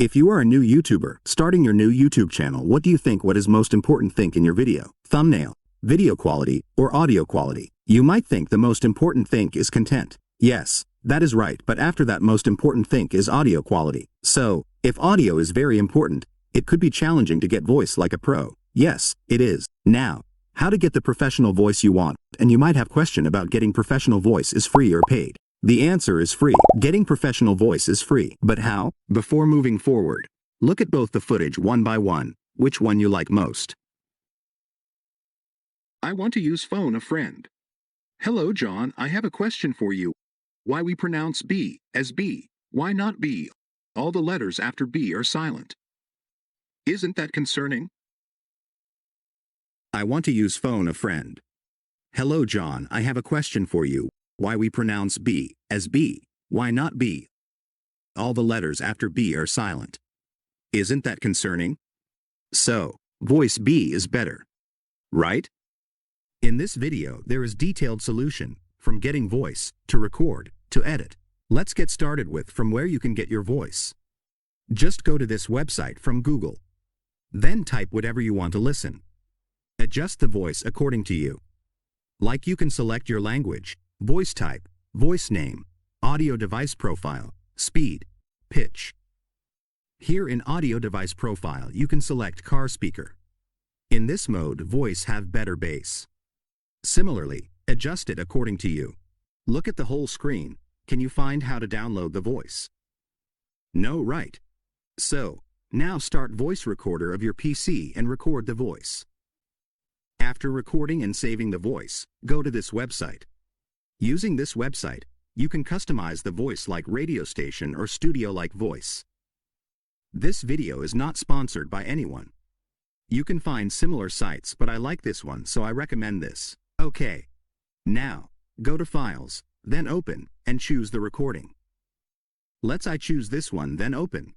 If you are a new YouTuber, starting your new YouTube channel, what do you think what is most important thing in your video? Thumbnail, video quality, or audio quality? You might think the most important thing is content. Yes, that is right, but after that most important thing is audio quality. So, if audio is very important, it could be challenging to get voice like a pro. Yes, it is. Now, how to get the professional voice you want, and you might have question about getting professional voice is free or paid. The answer is free. Getting professional voice is free. But how? Before moving forward, look at both the footage one by one. Which one you like most? I want to use phone a friend. Hello John, I have a question for you. Why we pronounce B as B? Why not B? All the letters after B are silent. Isn't that concerning? I want to use phone a friend. Hello John, I have a question for you. Why we pronounce B as B? Why not B? All the letters after B are silent. Isn't that concerning? So, voice B is better. Right? In this video, there is detailed solution, from getting voice, to record, to edit. Let's get started with from where you can get your voice. Just go to this website from Google. Then type whatever you want to listen. Adjust the voice according to you. Like you can select your language, voice type, voice name, audio device profile, speed, pitch. Here in audio device profile you can select car speaker. In this mode voice have better bass. Similarly, adjust it according to you. Look at the whole screen. Can you find how to download the voice? No, right? So, now start voice recorder of your PC and record the voice. After recording and saving the voice, go to this website. Using this website, you can customize the voice like radio station or studio-like voice. This video is not sponsored by anyone. You can find similar sites, but I like this one, so I recommend this. Okay. Now, go to Files, then Open, and choose the recording. I choose this one, then Open.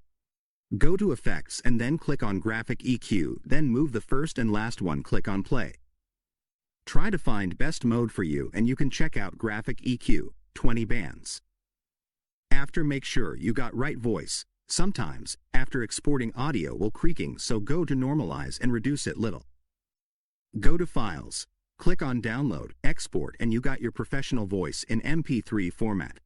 Go to Effects and then click on Graphic EQ, then move the first and last one, click on Play. Try to find best mode for you and you can check out Graphic EQ, 20 bands. After make sure you got right voice. Sometimes, after exporting audio will creaking, so go to Normalize and reduce it little. Go to Files, click on Download, Export, and you got your professional voice in MP3 format.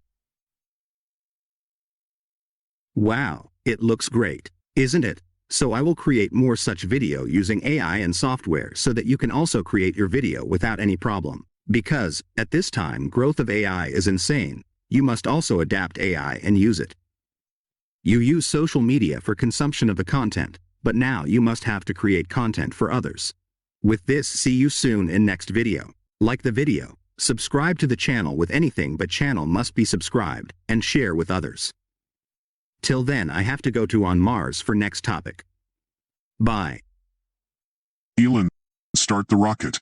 Wow, it looks great, isn't it? So I will create more such video using AI and software so that you can also create your video without any problem. Because, at this time growth of AI is insane, you must also adapt AI and use it. You use social media for consumption of the content, but now you must have to create content for others. With this, see you soon in next video. Like the video, subscribe to the channel with anything but channel must be subscribed, and share with others. Till then I have to go to on Mars for next topic. Bye. Elon, start the rocket.